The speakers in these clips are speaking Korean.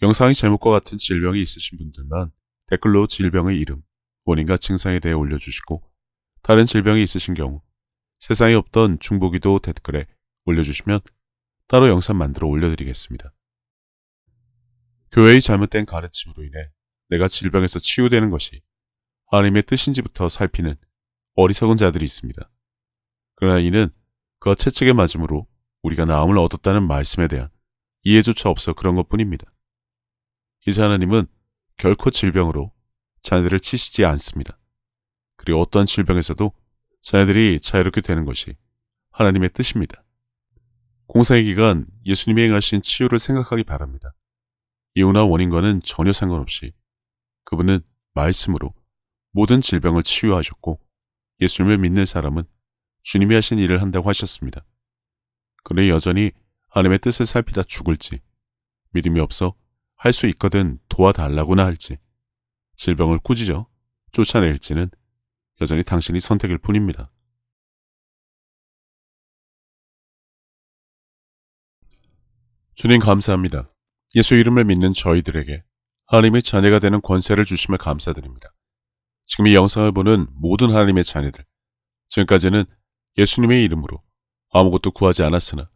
영상의 제목과 같은 질병이 있으신 분들만 댓글로 질병의 이름, 원인과 증상에 대해 올려주시고, 다른 질병이 있으신 경우 세상에 없던 중보기도 댓글에 올려주시면 따로 영상 만들어 올려드리겠습니다. 교회의 잘못된 가르침으로 인해 내가 질병에서 치유되는 것이 하나님의 뜻인지부터 살피는 어리석은 자들이 있습니다. 그러나 이는 그와 채찍에 맞음으로 우리가 나음을 얻었다는 말씀에 대한 이해조차 없어 그런 것뿐입니다. 이제 하나님은 결코 질병으로 자녀들을 치시지 않습니다. 그리고 어떠한 질병에서도 자녀들이 자유롭게 되는 것이 하나님의 뜻입니다. 공생의 기간 예수님이 행하신 치유를 생각하기 바랍니다. 이유나 원인과는 전혀 상관없이 그분은 말씀으로 모든 질병을 치유하셨고, 예수님을 믿는 사람은 주님이 하신 일을 한다고 하셨습니다. 그러나 여전히 하나님의 뜻을 살피다 죽을지, 믿음이 없어 할 수 있거든 도와달라고나 할지, 질병을 꾸짖어 쫓아낼지는 여전히 당신이 선택일 뿐입니다. 주님 감사합니다. 예수 이름을 믿는 저희들에게 하나님의 자녀가 되는 권세를 주심을 감사드립니다. 지금 이 영상을 보는 모든 하나님의 자녀들, 지금까지는 예수님의 이름으로 아무것도 구하지 않았으나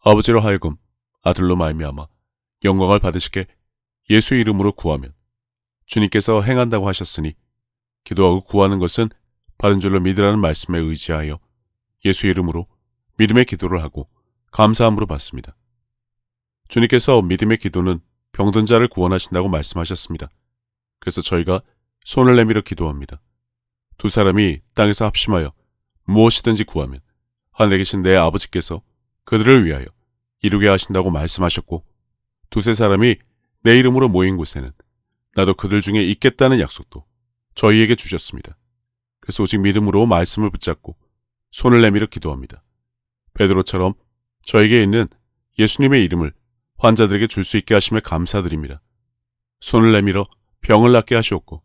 아버지로 하여금 아들로 말미암아 영광을 받으시게 예수의 이름으로 구하면 주님께서 행한다고 하셨으니, 기도하고 구하는 것은 받은 줄로 믿으라는 말씀에 의지하여 예수 이름으로 믿음의 기도를 하고 감사함으로 받습니다. 주님께서 믿음의 기도는 병든 자를 구원하신다고 말씀하셨습니다. 그래서 저희가 손을 내밀어 기도합니다. 두 사람이 땅에서 합심하여 무엇이든지 구하면 하늘에 계신 내 아버지께서 그들을 위하여 이루게 하신다고 말씀하셨고, 두세 사람이 내 이름으로 모인 곳에는 나도 그들 중에 있겠다는 약속도 저희에게 주셨습니다. 그래서 오직 믿음으로 말씀을 붙잡고 손을 내밀어 기도합니다. 베드로처럼 저에게 있는 예수님의 이름을 환자들에게 줄 수 있게 하심에 감사드립니다. 손을 내밀어 병을 낫게 하시옵고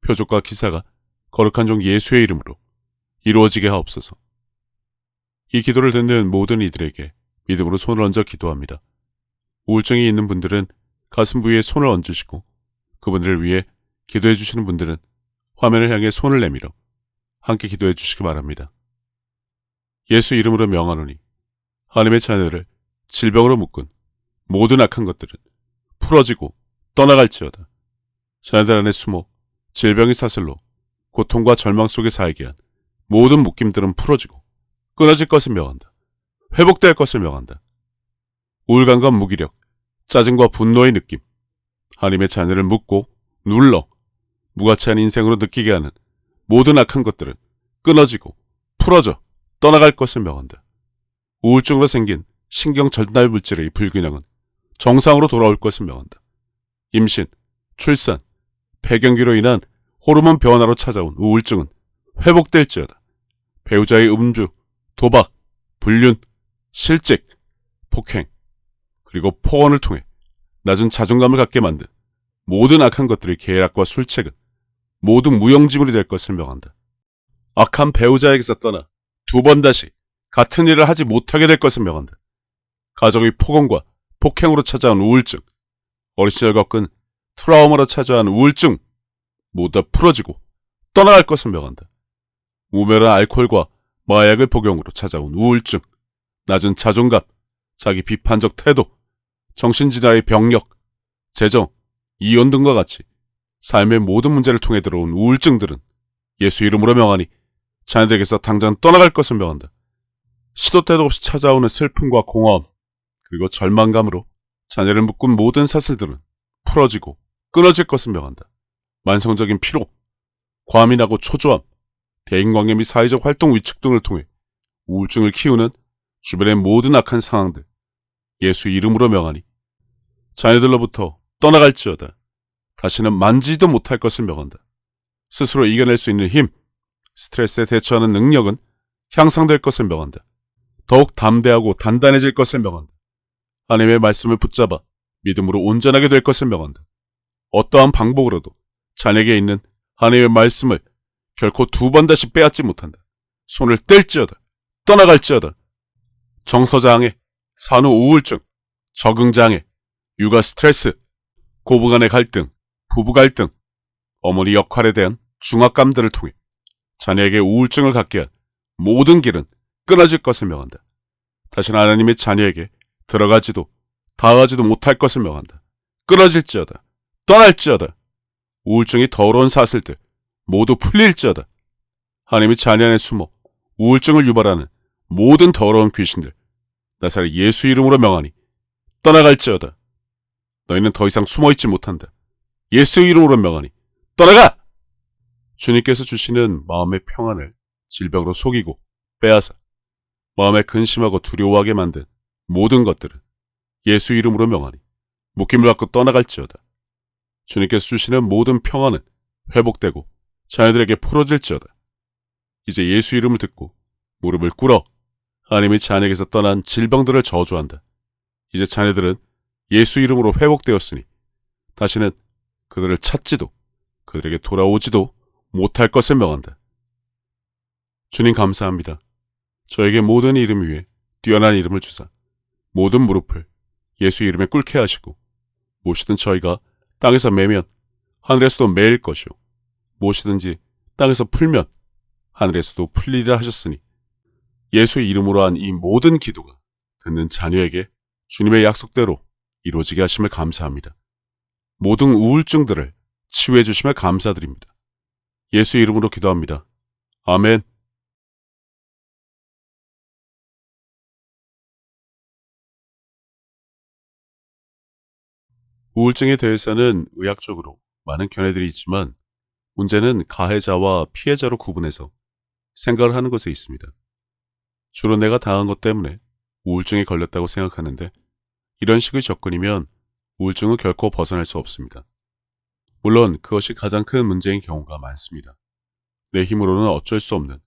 표적과 기사가 거룩한 종 예수의 이름으로 이루어지게 하옵소서. 이 기도를 듣는 모든 이들에게 믿음으로 손을 얹어 기도합니다. 우울증이 있는 분들은 가슴 부위에 손을 얹으시고, 그분들을 위해 기도해 주시는 분들은 화면을 향해 손을 내밀어 함께 기도해 주시기 바랍니다. 예수 이름으로 명하노니 하나님의 자녀들을 질병으로 묶은 모든 악한 것들은 풀어지고 떠나갈지어다. 자녀들 안에 숨어 질병의 사슬로 고통과 절망 속에 살게 한 모든 묶임들은 풀어지고 끊어질 것을 명한다. 회복될 것을 명한다. 우울감과 무기력, 짜증과 분노의 느낌, 하나님의 자녀를 묶고 눌러 무가치한 인생으로 느끼게 하는 모든 악한 것들은 끊어지고 풀어져 떠나갈 것을 명한다. 우울증으로 생긴 신경 전달 물질의 불균형은 정상으로 돌아올 것을 명한다. 임신, 출산, 폐경기로 인한 호르몬 변화로 찾아온 우울증은 회복될지어다. 배우자의 음주, 도박, 불륜, 실직, 폭행, 그리고 폭언을 통해 낮은 자존감을 갖게 만든 모든 악한 것들의 계략과 술책은 모두 무용지물이 될 것을 명한다. 악한 배우자에게서 떠나 두 번 다시 같은 일을 하지 못하게 될 것을 명한다. 가족의 폭언과 폭행으로 찾아온 우울증, 어린 시절 겪은 트라우마로 찾아온 우울증 모두 다 풀어지고 떠나갈 것을 명한다. 우멸한 알코올과 마약의 복용으로 찾아온 우울증, 낮은 자존감, 자기 비판적 태도, 정신질환의 병력, 재정, 이혼 등과 같이 삶의 모든 문제를 통해 들어온 우울증들은 예수 이름으로 명하니 자녀들에게서 당장 떠나갈 것을 명한다. 시도 때도 없이 찾아오는 슬픔과 공허함, 그리고 절망감으로 자녀를 묶은 모든 사슬들은 풀어지고 끊어질 것을 명한다. 만성적인 피로, 과민하고 초조함, 대인관계 및 사회적 활동 위축 등을 통해 우울증을 키우는 주변의 모든 악한 상황들, 예수 이름으로 명하니 자녀들로부터 떠나갈지어다. 다시는 만지지도 못할 것을 명한다. 스스로 이겨낼 수 있는 힘, 스트레스에 대처하는 능력은 향상될 것을 명한다. 더욱 담대하고 단단해질 것을 명한다. 하나님의 말씀을 붙잡아 믿음으로 온전하게 될 것을 명한다. 어떠한 방법으로도 자녀에게 있는 하나님의 말씀을 결코 두 번 다시 빼앗지 못한다. 손을 뗄지어다. 떠나갈지어다. 정서장애, 산후 우울증, 적응장애, 육아 스트레스, 고부간의 갈등, 부부 갈등, 어머니 역할에 대한 중압감들을 통해 자녀에게 우울증을 갖게 한 모든 길은 끊어질 것을 명한다. 다시는 하나님의 자녀에게 들어가지도 닿아가지도 못할 것을 명한다. 끊어질지어다. 떠날지어다. 우울증이 더러운 사슬들 모두 풀릴지어다. 하나님의 자녀 안에 숨어 우울증을 유발하는 모든 더러운 귀신들 나사렛 예수 이름으로 명하니 떠나갈지어다. 너희는 더 이상 숨어있지 못한다. 예수 이름으로 명하니 떠나가! 주님께서 주시는 마음의 평안을 질병으로 속이고 빼앗아 마음에 근심하고 두려워하게 만든 모든 것들은 예수 이름으로 명하니 묶임을 받고 떠나갈지어다. 주님께서 주시는 모든 평안은 회복되고 자녀들에게 풀어질지어다. 이제 예수 이름을 듣고 무릎을 꿇어 하나님의 자녀에게서 떠난 질병들을 저주한다. 이제 자녀들은 예수 이름으로 회복되었으니 다시는 그들을 찾지도 그들에게 돌아오지도 못할 것을 명한다. 주님 감사합니다. 저에게 모든 이름 위에 뛰어난 이름을 주사 모든 무릎을 예수 이름에 꿇게 하시고 무엇이든 저희가 땅에서 매면 하늘에서도 매일 것이요 무엇이든지 땅에서 풀면 하늘에서도 풀리리라 하셨으니 예수의 이름으로 한 이 모든 기도가 듣는 자녀에게 주님의 약속대로 이루어지게 하심을 감사합니다. 모든 우울증들을 치유해 주심을 감사드립니다. 예수의 이름으로 기도합니다. 아멘. 우울증에 대해서는 의학적으로 많은 견해들이 있지만 문제는 가해자와 피해자로 구분해서 생각을 하는 것에 있습니다. 주로 내가 당한 것 때문에 우울증에 걸렸다고 생각하는데 이런 식의 접근이면 우울증은 결코 벗어날 수 없습니다. 물론 그것이 가장 큰 문제인 경우가 많습니다. 내 힘으로는 어쩔 수 없는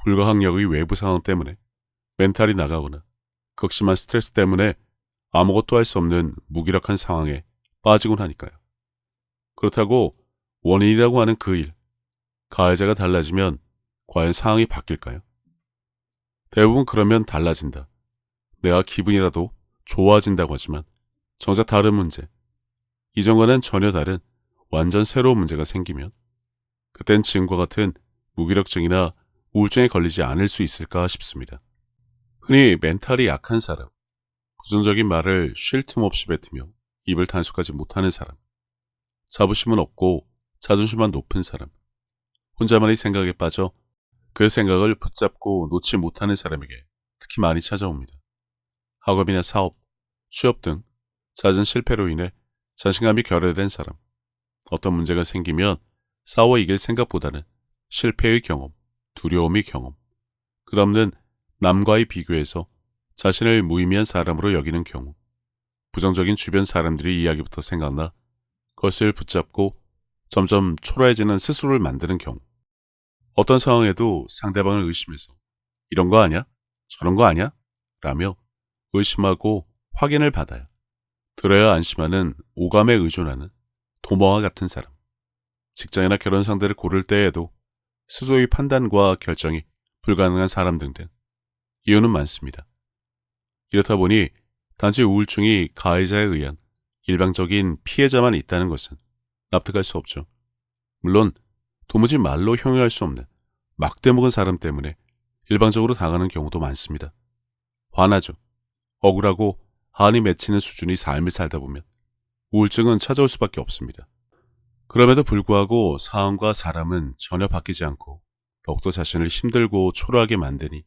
불가항력의 외부 상황 때문에 멘탈이 나가거나 극심한 스트레스 때문에 아무것도 할 수 없는 무기력한 상황에 빠지곤 하니까요. 그렇다고 원인이라고 하는 그 일, 가해자가 달라지면 과연 상황이 바뀔까요? 대부분 그러면 달라진다. 내가 기분이라도 좋아진다고 하지만 정작 다른 문제, 이전과는 전혀 다른 완전 새로운 문제가 생기면 그땐 지금과 같은 무기력증이나 우울증에 걸리지 않을 수 있을까 싶습니다. 흔히 멘탈이 약한 사람, 부정적인 말을 쉴 틈 없이 뱉으며 입을 단속하지 못하는 사람, 자부심은 없고 자존심만 높은 사람, 혼자만의 생각에 빠져 그 생각을 붙잡고 놓지 못하는 사람에게 특히 많이 찾아옵니다. 학업이나 사업, 취업 등 잦은 실패로 인해 자신감이 결여된 사람, 어떤 문제가 생기면 싸워 이길 생각보다는 실패의 경험, 두려움의 경험, 끝없는 남과의 비교에서 자신을 무의미한 사람으로 여기는 경우, 부정적인 주변 사람들의 이야기부터 생각나 그것을 붙잡고 점점 초라해지는 스스로를 만드는 경우, 어떤 상황에도 상대방을 의심해서 이런 거 아니야? 저런 거 아니야? 라며 의심하고 확인을 받아야 들어야 안심하는 오감에 의존하는 도마와 같은 사람, 직장이나 결혼 상대를 고를 때에도 스스로의 판단과 결정이 불가능한 사람 등등 이유는 많습니다. 이렇다 보니 단지 우울증이 가해자에 의한 일방적인 피해자만 있다는 것은 납득할 수 없죠. 물론 도무지 말로 형용할 수 없는 막대먹은 사람 때문에 일방적으로 당하는 경우도 많습니다. 화나죠. 억울하고 한이 맺히는 수준의 삶을 살다 보면 우울증은 찾아올 수밖에 없습니다. 그럼에도 불구하고 상황과 사람은 전혀 바뀌지 않고 더욱더 자신을 힘들고 초라하게 만드니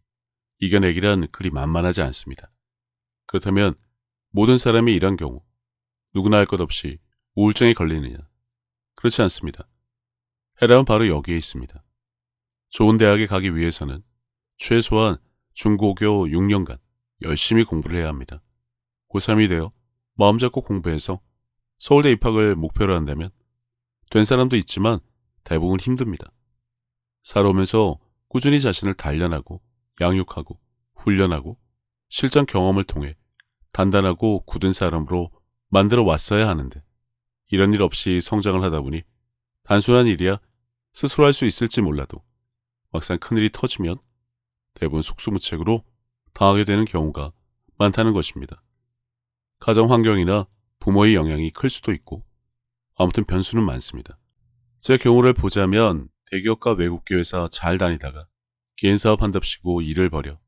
이겨내기란 그리 만만하지 않습니다. 그렇다면 모든 사람이 이런 경우 누구나 할 것 없이 우울증에 걸리느냐? 그렇지 않습니다. 해답은 바로 여기에 있습니다. 좋은 대학에 가기 위해서는 최소한 중고교 6년간 열심히 공부를 해야 합니다. 고3이 되어 마음 잡고 공부해서 서울대 입학을 목표로 한다면 된 사람도 있지만 대부분 힘듭니다. 살아오면서 꾸준히 자신을 단련하고 양육하고 훈련하고 실전 경험을 통해 단단하고 굳은 사람으로 만들어 왔어야 하는데 이런 일 없이 성장을 하다 보니 단순한 일이야 스스로 할 수 있을지 몰라도 막상 큰일이 터지면 대부분 속수무책으로 당하게 되는 경우가 많다는 것입니다. 가정 환경이나 부모의 영향이 클 수도 있고 아무튼 변수는 많습니다. 제 경우를 보자면 대기업과 외국계 회사 잘 다니다가 개인 사업 한답시고 일을 벌여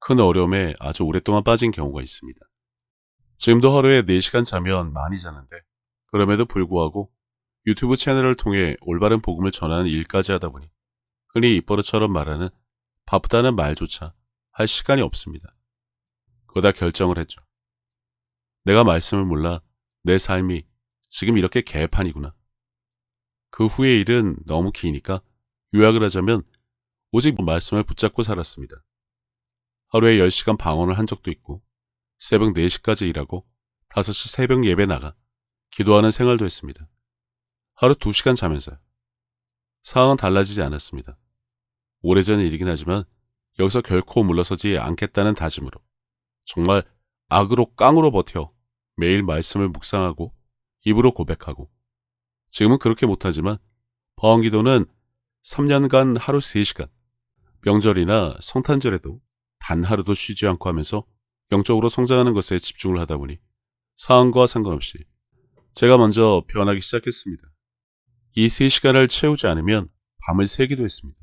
큰 어려움에 아주 오랫동안 빠진 경우가 있습니다. 지금도 하루에 4시간 자면 많이 자는데 그럼에도 불구하고 유튜브 채널을 통해 올바른 복음을 전하는 일까지 하다 보니 흔히 입버릇처럼 말하는 바쁘다는 말조차 할 시간이 없습니다. 그러다 결정을 했죠. 내가 말씀을 몰라 내 삶이 지금 이렇게 개판이구나. 그 후의 일은 너무 기니까 요약을 하자면 오직 말씀을 붙잡고 살았습니다. 하루에 10시간 방언을 한 적도 있고 새벽 4시까지 일하고 5시 새벽 예배 나가 기도하는 생활도 했습니다. 하루 2시간 자면서요. 상황은 달라지지 않았습니다. 오래전 일이긴 하지만 여기서 결코 물러서지 않겠다는 다짐으로 정말 악으로 깡으로 버텨 매일 말씀을 묵상하고 입으로 고백하고 지금은 그렇게 못하지만 방언기도는 3년간 하루 3시간 명절이나 성탄절에도 단 하루도 쉬지 않고 하면서 영적으로 성장하는 것에 집중을 하다 보니 상황과 상관없이 제가 먼저 변하기 시작했습니다. 이 3시간을 채우지 않으면 밤을 새기도 했습니다.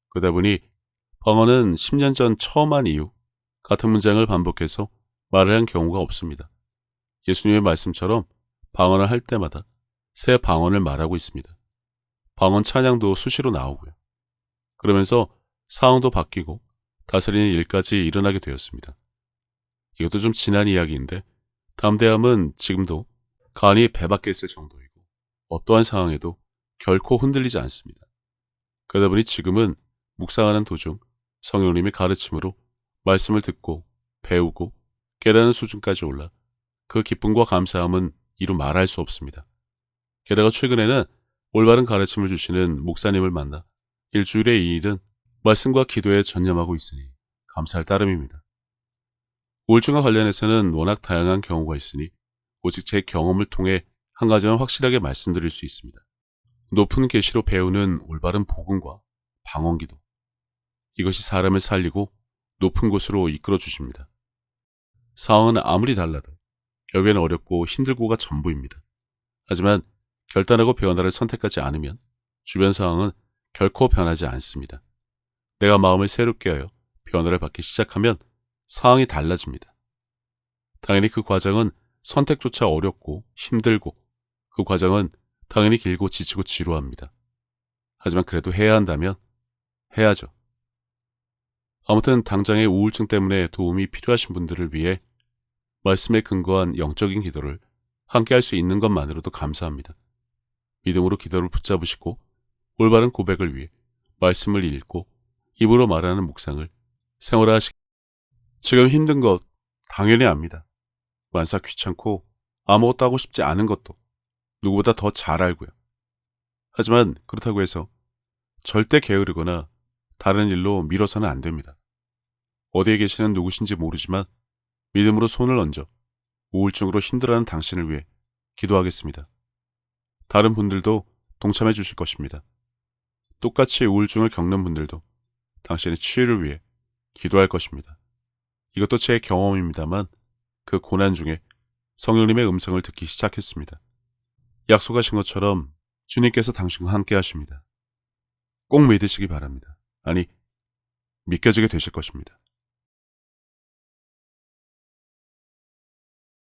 그러다 보니 방언은 10년 전 처음 한 이후 같은 문장을 반복해서 말을 한 경우가 없습니다. 예수님의 말씀처럼 방언을 할 때마다 새 방언을 말하고 있습니다. 방언 찬양도 수시로 나오고요. 그러면서 상황도 바뀌고 다스리는 일까지 일어나게 되었습니다. 이것도 좀 지난 이야기인데 담대함은 지금도 간이 배 밖에 있을 정도이고 어떠한 상황에도 결코 흔들리지 않습니다. 그러다 보니 지금은 묵상하는 도중 성령님의 가르침으로 말씀을 듣고 배우고 깨닫는 수준까지 올라 그 기쁨과 감사함은 이루 말할 수 없습니다. 게다가 최근에는 올바른 가르침을 주시는 목사님을 만나 일주일에 2일은 말씀과 기도에 전념하고 있으니 감사할 따름입니다. 우울증과 관련해서는 워낙 다양한 경우가 있으니 오직 제 경험을 통해 한 가지만 확실하게 말씀드릴 수 있습니다. 높은 계시로 배우는 올바른 복음과 방언기도. 이것이 사람을 살리고 높은 곳으로 이끌어 주십니다. 상황은 아무리 달라도 결국에는 어렵고 힘들고가 전부입니다. 하지만 결단하고 변화를 선택하지 않으면 주변 상황은 결코 변하지 않습니다. 내가 마음을 새롭게 하여 변화를 받기 시작하면 상황이 달라집니다. 당연히 그 과정은 선택조차 어렵고 힘들고 그 과정은 당연히 길고 지치고 지루합니다. 하지만 그래도 해야 한다면 해야죠. 아무튼 당장의 우울증 때문에 도움이 필요하신 분들을 위해 말씀에 근거한 영적인 기도를 함께 할 수 있는 것만으로도 감사합니다. 믿음으로 기도를 붙잡으시고 올바른 고백을 위해 말씀을 읽고 입으로 말하는 묵상을 생활화하시기. 지금 힘든 것 당연히 압니다. 만사 귀찮고 아무것도 하고 싶지 않은 것도 누구보다 더 잘 알고요. 하지만 그렇다고 해서 절대 게으르거나 다른 일로 미뤄서는 안 됩니다. 어디에 계시는 누구신지 모르지만 믿음으로 손을 얹어 우울증으로 힘들어하는 당신을 위해 기도하겠습니다. 다른 분들도 동참해 주실 것입니다. 똑같이 우울증을 겪는 분들도 당신의 치유를 위해 기도할 것입니다. 이것도 제 경험입니다만 그 고난 중에 성령님의 음성을 듣기 시작했습니다. 약속하신 것처럼 주님께서 당신과 함께 하십니다. 꼭 믿으시기 바랍니다. 아니, 믿겨지게 되실 것입니다.